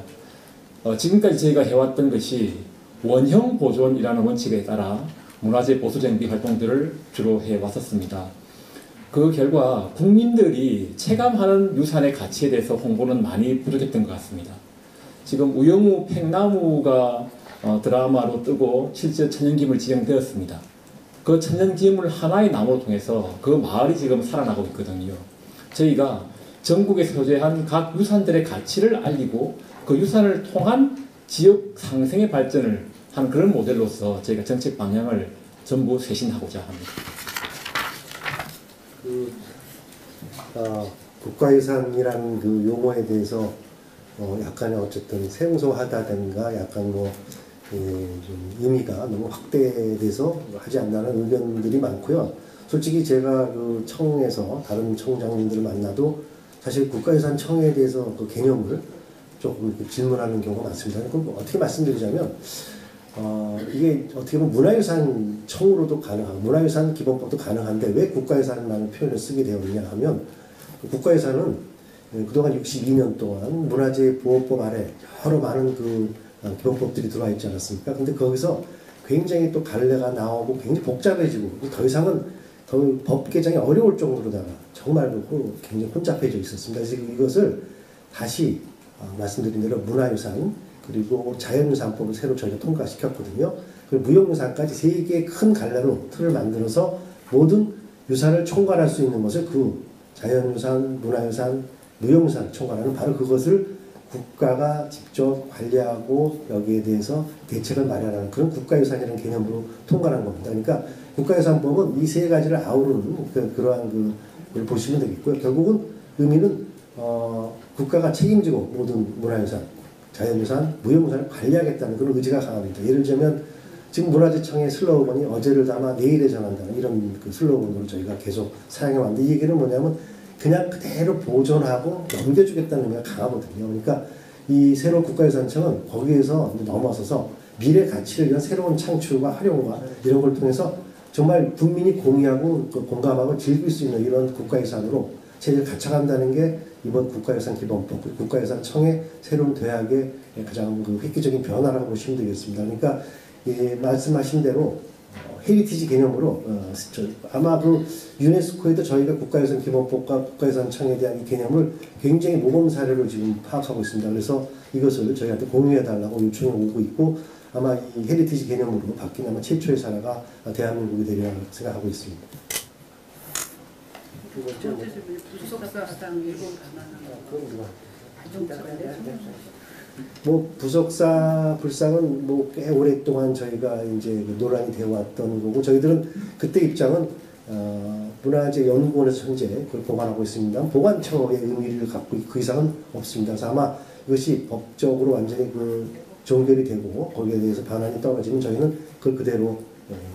지금까지 저희가 해왔던 것이 원형 보존이라는 원칙에 따라 문화재 보수 정비 활동들을 주로 해왔었습니다. 그 결과 국민들이 체감하는 유산의 가치에 대해서 홍보는 많이 부족했던 것 같습니다. 지금 우영우 팽나무가 드라마로 뜨고 실제 천연기물 지정되었습니다. 그 천연기물 하나의 나무를 통해서 그 마을이 지금 살아나고 있거든요. 저희가 전국에 소재한 각 유산들의 가치를 알리고 그 유산을 통한 지역 상생의 발전을 하는 그런 모델로서 저희가 정책 방향을 전부 쇄신하고자 합니다. 국가유산이라는 그 용어에 대해서 약간의 어쨌든 생소하다든가 약간 좀 의미가 너무 확대돼서 하지 않나는 의견들이 많고요. 솔직히 제가 그 청에서 다른 청장님들을 만나도 사실 국가유산청에 대해서 그 개념을 조금 질문하는 경우가 많습니다. 그럼 어떻게 말씀드리자면 이게 어떻게 보면 문화유산청으로도 가능하고 문화유산 기본법도 가능한데 왜 국가유산이라는 표현을 쓰게 되었느냐 하면 국가유산은 그동안 62년 동안 문화재 보호법 아래 여러 많은 그 기본법들이 들어와 있지 않았습니까? 근데 거기서 굉장히 또 갈래가 나오고 굉장히 복잡해지고 더 이상은 더 법 개정이 어려울 정도로다가 정말 굉장히 혼잡해져 있었습니다. 그래서 이것을 다시 말씀드린 대로 문화유산 그리고 자연유산법을 새로 저희가 통과시켰거든요. 그리고 무형유산까지 3개의 큰 갈래로 틀을 만들어서 모든 유산을 총괄할 수 있는 것을 그 자연유산, 문화유산, 무형유산 총괄하는 바로 그것을 국가가 직접 관리하고 여기에 대해서 대책을 마련하는 그런 국가유산이라는 개념으로 통과한 겁니다. 그러니까 국가유산법은 이 3가지를 아우르는 그러한 걸 보시면 되겠고요. 결국은 의미는 국가가 책임지고 모든 문화유산, 자연유산, 무형유산을 관리하겠다는 그런 의지가 강합니다. 예를 들자면 지금 문화재청의 슬로건이 어제를 담아 내일에 전한다는 이런 그 슬로건으로 저희가 계속 사용해 왔는데 이 얘기는 뭐냐면 그냥 그대로 보존하고 넘겨주겠다는 의미가 강하거든요. 그러니까 이 새로운 국가유산청은 거기에서 넘어서서 미래 가치를 위한 새로운 창출과 활용과 이런 걸 통해서 정말 국민이 공유하고 공감하고 즐길 수 있는 이런 국가유산으로 체제를 갖춰간다는 게 이번 국가유산기본법, 국가유산청의 새로운 도약의 가장 획기적인 변화라고 보시면 되겠습니다. 그러니까 말씀하신 대로 헤리티지 개념으로 아마 유네스코에도 저희가 국가유산기본법과 국가유산청에 대한 이 개념을 굉장히 모범 사례로 지금 파악하고 있습니다. 그래서 이것을 저희한테 공유해달라고 요청이 오고 있고 아마 이 헤리티지 개념으로 바뀐 아마 최초의 사례가 대한민국이 되리라 생각하고 있습니다. 부속사상 일본 뭐 부석사 불상은 뭐 꽤 오랫동안 저희가 이제 논란이 되어 왔던 거고 저희들은 그때 입장은 문화재 연구원에서 현재 그걸 보관하고 있습니다. 보관처의 의미를 갖고 그 이상은 없습니다. 그래서 아마 이것이 법적으로 완전히 종결이 되고 거기에 대해서 반환이 떨어지면 저희는 그걸 그대로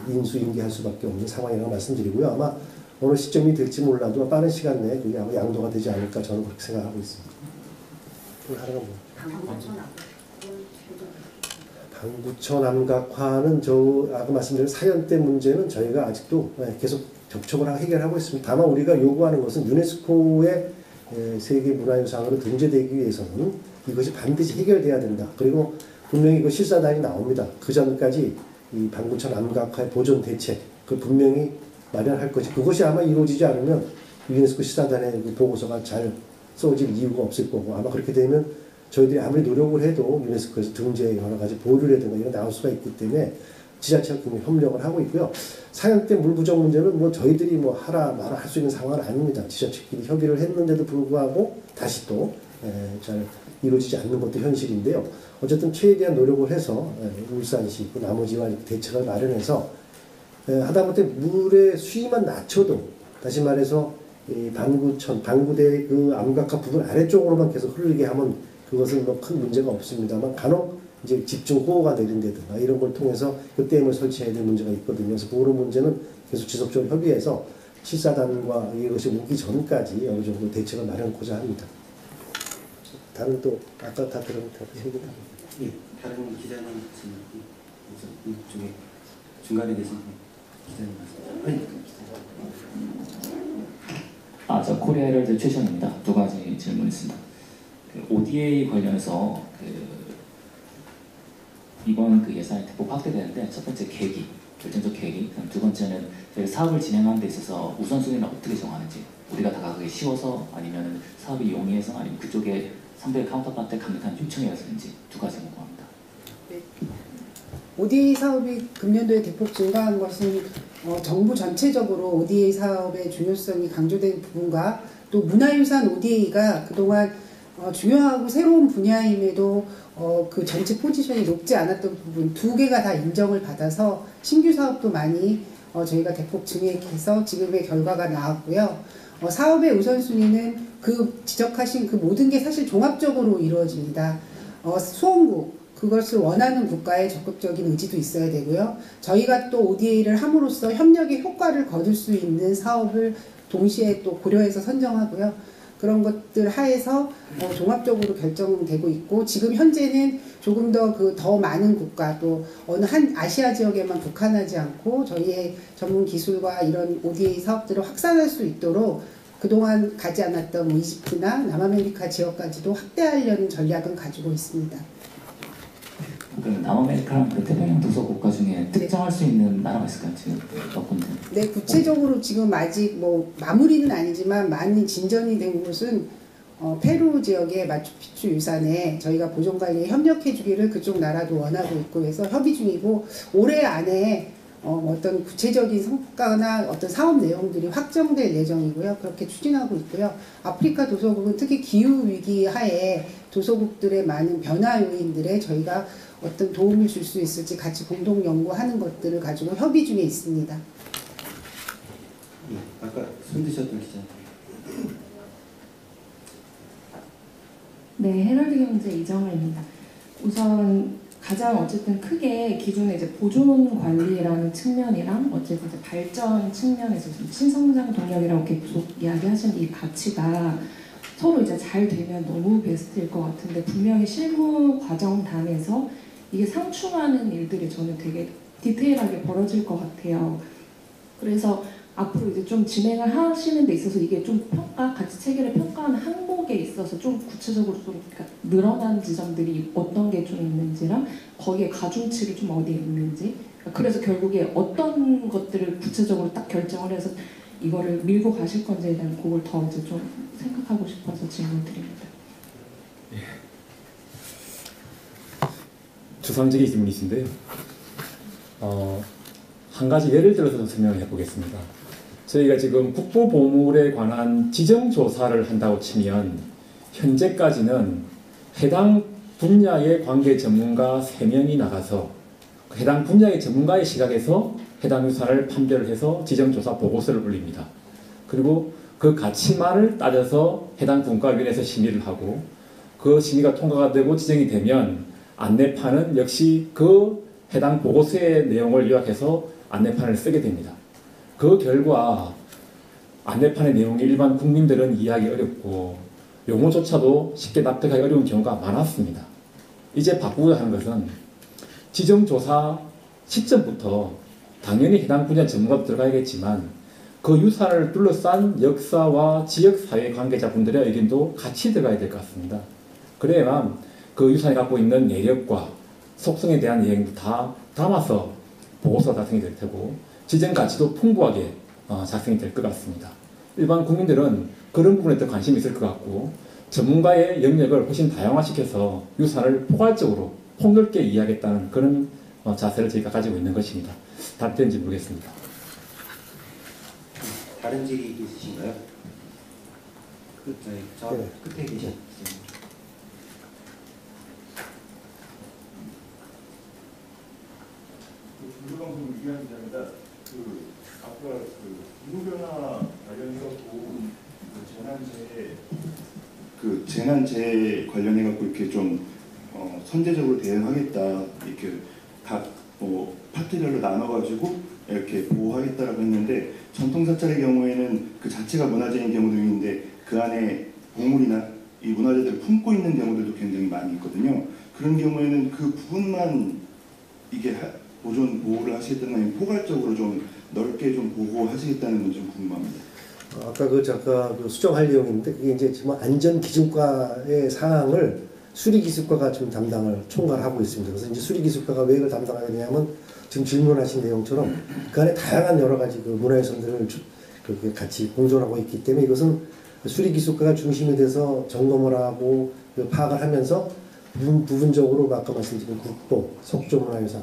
인수인계할 수밖에 없는 상황이라고 말씀드리고요. 아마 어느 시점이 될지 몰라도 빠른 시간 내에 그게 아마 양도가 되지 않을까 저는 그렇게 생각하고 있습니다. 하나가 뭐? 방구천 암각화는 아까 말씀드린 사연대 문제는 저희가 아직도 계속 접촉을 해결하고 있습니다. 다만 우리가 요구하는 것은 유네스코의 세계문화유산으로 등재되기 위해서는 이것이 반드시 해결돼야 된다. 그리고 분명히 그 실사단이 나옵니다. 그 전까지 이 방구천 암각화의 보존 대책 그 분명히 마련할 것이 그것이 아마 이루어지지 않으면 유네스코 실사단의 그 보고서가 잘 써질 이유가 없을 거고 아마 그렇게 되면 저희들이 아무리 노력을 해도 유네스코에서 등재 여러 가지 보류라든가 이런 나올 수가 있기 때문에 지자체가 굉장히 협력을 하고 있고요. 사연대 물 부족 문제는 뭐 저희들이 뭐 하라 마라 할 수 있는 상황은 아닙니다. 지자체끼리 협의를 했는데도 불구하고 다시 또 잘 이루어지지 않는 것도 현실인데요. 어쨌든 최대한 노력을 해서 울산시 있고 나머지와 대책을 마련해서 하다못해 물의 수위만 낮춰도 다시 말해서 이 방구대 그 암각화 부분 아래쪽으로만 계속 흐르게 하면 그것은 뭐 큰 문제가 없습니다만 간혹 이제 집중 호우가 내린다든가 이런 걸 통해서 그 댐을 설치해야 될 문제가 있거든요. 그래서 그런 문제는 계속 지속적으로 협의해서 실사단과 이것이 오기 전까지 어느 정도 대책을 마련하고자 합니다. 다른 또 아까 다 들었는데 예, 다른 기자님 지금 이쪽에 중간에 계신 기자님 말씀. 저 코리아 헤럴드 최시원입니다. 두 가지 질문 있습니다. ODA 관련해서 이번 예산이 대폭 확대되는데 첫 번째 계기, 결정적 계기, 그럼 두 번째는 저희 사업을 진행하는 데 있어서 우선순위는 어떻게 정하는지 우리가 다가가기 쉬워서 아니면 사업이 용이해서 아니면 그쪽에 상대의 카운터파트에 강력한 요청이었는지 두 가지 궁금합니다. 네. ODA 사업이 금년도에 대폭 증가한 것은 정부 전체적으로 ODA 사업의 중요성이 강조된 부분과 또 문화유산 ODA가 그동안 중요하고 새로운 분야임에도 그 전체 포지션이 높지 않았던 부분 두 개가 다 인정을 받아서 신규 사업도 많이 저희가 대폭 증액해서 지금의 결과가 나왔고요. 사업의 우선순위는 그 지적하신 그 모든 게 사실 종합적으로 이루어집니다. 수원국 그것을 원하는 국가의 적극적인 의지도 있어야 되고요. 저희가 또 ODA를 함으로써 협력의 효과를 거둘 수 있는 사업을 동시에 또 고려해서 선정하고요. 그런 것들 하에서 종합적으로 결정되고 있고 지금 현재는 조금 더 많은 국가 또 어느 한 아시아 지역에만 국한하지 않고 저희의 전문 기술과 이런 ODA 사업들을 확산할 수 있도록 그동안 가지 않았던 이집트나 남아메리카 지역까지도 확대하려는 전략은 가지고 있습니다. 그럼 남아메리카랑 그 태평양 도서 국가 중에 특정할 수 있는 나라가 있을까요? 지금 몇 군데? 네, 구체적으로 지금 아직 뭐 마무리는 아니지만 많이 진전이 된 곳은 페루 지역의 마추픽추 유산에 저희가 보존관리에 협력해 주기를 그쪽 나라도 원하고 있고 해서 협의 중이고 올해 안에 어떤 구체적인 성과나 어떤 사업 내용들이 확정될 예정이고요. 그렇게 추진하고 있고요. 아프리카 도서국은 특히 기후 위기 하에 도서국들의 많은 변화 요인들에 저희가 어떤 도움을 줄 수 있을지 같이 공동 연구하는 것들을 가지고 협의 중에 있습니다. 예, 아까 손 드셨던 기자. 네, 헤럴드 경제 이정아입니다. 우선 가장 어쨌든 크게 기존의 이제 보존 관리라는 측면이랑 어쨌든 이제 발전 측면에서 좀 신성장 동력이라고 계속 이야기하시는 이 가치가 서로 이제 잘 되면 너무 베스트일 것 같은데 분명히 실무 과정 단에서 이게 상충하는 일들이 저는 되게 디테일하게 벌어질 것 같아요. 그래서 앞으로 이제 좀 진행을 하시는 데 있어서 이게 좀 가치 체계를 평가하는 항목에 있어서 좀 구체적으로 좀 그러니까 늘어난 지점들이 어떤 게 좀 있는지랑 거기에 가중치를 좀 어디에 있는지 그래서 결국에 어떤 것들을 구체적으로 딱 결정을 해서 이거를 밀고 가실 건지에 대한 그걸 더 이제 좀 생각하고 싶어서 질문 드립니다. 추상적인 질문이신데요. 한 가지 예를 들어서 설명을 해보겠습니다. 저희가 지금 국보보물에 관한 지정조사를 한다고 치면 현재까지는 해당 분야의 관계 전문가 3명이 나가서 해당 분야의 전문가의 시각에서 해당 유산을 판별을 해서 지정조사 보고서를 올립니다. 그리고 그 가치만을 따져서 해당 분과위원회에서 심의를 하고 그 심의가 통과가 되고 지정이 되면 안내판은 역시 그 해당 보고서의 내용을 요약해서 안내판을 쓰게 됩니다. 그 결과 안내판의 내용이 일반 국민들은 이해하기 어렵고 용어조차도 쉽게 납득하기 어려운 경우가 많았습니다. 이제 바꾸고자 하는 것은 지정조사 시점부터 당연히 해당 분야 전문가도 들어가야겠지만 그 유산을 둘러싼 역사와 지역사회 관계자분들의 의견도 같이 들어가야 될 것 같습니다. 그래야만 그 유산이 갖고 있는 매력과 속성에 대한 내용도 다 담아서 보고서가 작성이 될 테고 지정 가치도 풍부하게 작성이 될 것 같습니다. 일반 국민들은 그런 부분에 더 관심이 있을 것 같고 전문가의 영역을 훨씬 다양화시켜서 유산을 포괄적으로 폭넓게 이해하겠다는 그런 자세를 저희가 가지고 있는 것입니다. 답변인지 모르겠습니다. 다른 질의 있으신가요? 저 네. 끝에 계신. 방송 위기한 기자입니다. 아까 기후변화 관련해서 재난재해 관련해갖고 이렇게 좀 선제적으로 대응하겠다 이렇게 각 파트별로 나눠가지고 이렇게 보호하겠다라고 했는데 전통 사찰의 경우에는 그 자체가 문화재인 경우도 있는데 그 안에 보물이나 이 문화재들을 품고 있는 경우들도 굉장히 많이 있거든요. 그런 경우에는 그 부분만 이게 보존 보호를 하시겠다는 건 포괄적으로 좀 넓게 좀 보호하시겠다는 건 좀 궁금합니다. 아까 잠깐 수정할 내용인데 그게 이제 지금 안전기준과의 사항을 수리기술과가 지금 담당을 총괄하고 있습니다. 그래서 이제 수리기술과가 왜 이걸 담당하게 되냐면 지금 질문하신 내용처럼 그 안에 다양한 여러 가지 그 문화유산들을 그렇게 같이 공존하고 있기 때문에 이것은 수리기술과가 중심이 돼서 점검을 하고 파악을 하면서 부분적으로 아까 말씀드린 국보, 속조문화유산,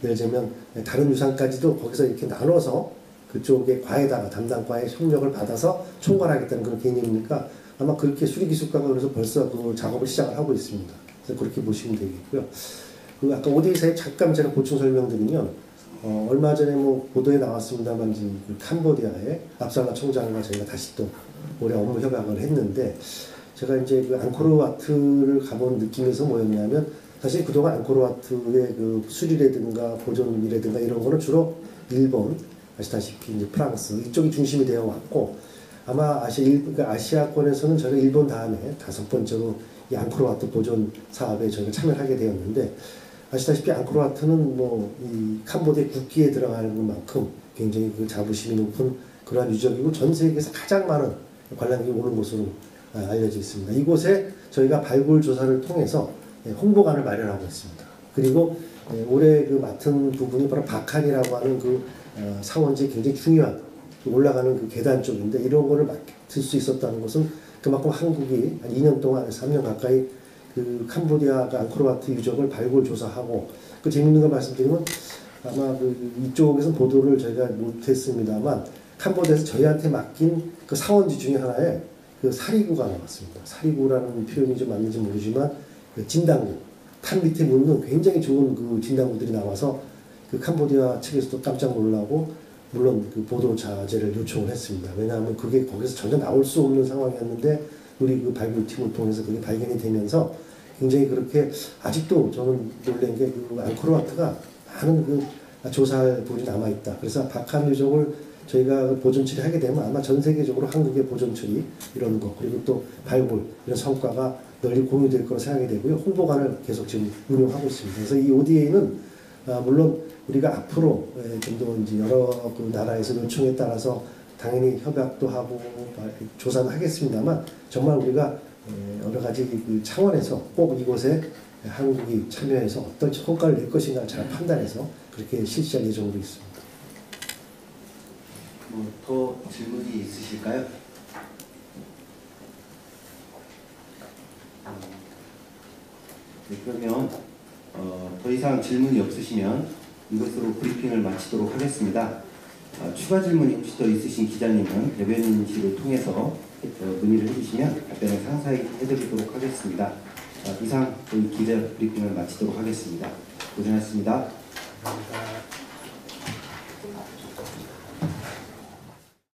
예를 들면 다른 유산까지도 거기서 이렇게 나눠서 그쪽의 과에다가 담당과의 협력을 받아서 총괄하겠다는 그런 개념이니까 아마 그렇게 수리기술과가 그래서 벌써 그 작업을 시작을 하고 있습니다. 그래서 그렇게 보시면 되겠고요. 아까 오데이사에 잠깐 제가 보충 설명드리면 얼마 전에 보도에 나왔습니다만 그 캄보디아의 압살라 총장과 저희가 다시 또 올해 업무 협약을 했는데 제가 이제 그 앙코르와트를 가본 느낌에서 뭐였냐면 사실 그동안 앙코르와트의 그 수리라든가 보존이라든가 이런 거는 주로 일본, 아시다시피 이제 프랑스 이쪽이 중심이 되어 왔고 아마 아시아권에서는 저희가 일본 다음에 5번째로 이 앙코르와트 보존 사업에 저희가 참여를 하게 되었는데 아시다시피 앙코르와트는 이 캄보디아 국기에 들어가는 만큼 굉장히 그 자부심이 높은 그러한 유적이고 전 세계에서 가장 많은 관람객이 오는 곳으로 알려져 있습니다. 이곳에 저희가 발굴 조사를 통해서 홍보관을 마련하고 있습니다. 그리고 올해 그 맡은 부분이 바로 박한이라고 하는 그 사원지에 굉장히 중요한 올라가는 그 계단 쪽인데 이런 거를 맡을 수 있었다는 것은 그만큼 한국이 한 2년 동안 3년 가까이 그 캄보디아가 앙코르와트 유적을 발굴 조사하고 그 재밌는 거 말씀드리면 아마 이쪽에서 보도를 저희가 못했습니다만 캄보디아에서 저희한테 맡긴 그 사원지 중에 하나에 그 사리구가 나왔습니다. 사리구라는 표현이 좀 맞는지 모르지만 그 진당구, 탄 밑에 묻는 굉장히 좋은 그 진당구들이 나와서 그 캄보디아 측에서도 깜짝 놀라고 물론 그 보도 자제를 요청을 했습니다. 왜냐하면 그게 거기서 전혀 나올 수 없는 상황이었는데 우리 그 발굴팀을 통해서 그게 발견이 되면서 굉장히 그렇게 아직도 저는 놀란 게 그 앙코르와트가 많은 그 조사할 부분이 남아 있다. 그래서 박한 유적을 저희가 보존 처리하게 되면 아마 전 세계적으로 한국의 보존 처리 이런 거 그리고 또 발굴 이런 성과가 널리 공유될 거로 생각이 되고요. 홍보관을 계속 지금 운영하고 있습니다. 그래서 이 ODA는 물론 우리가 앞으로 좀 더 이제 여러 그 나라에서 요청에 따라서 당연히 협약도 하고 조사는 하겠습니다만 정말 우리가 여러 가지 그 차원에서 꼭 이곳에 한국이 참여해서 어떤 성과를 낼 것인가 잘 판단해서 그렇게 실시할 예정으로 있습니다. 뭐 더 질문이 있으실까요? 네, 그러면 더 이상 질문이 없으시면 이것으로 브리핑을 마치도록 하겠습니다. 추가 질문이 혹시 더 있으신 기자님은 대변인실을 통해서 문의를 해주시면 답변을 상세히 해드리도록 하겠습니다. 이상 저희 기자 브리핑을 마치도록 하겠습니다. 고생하셨습니다. 감사합니다.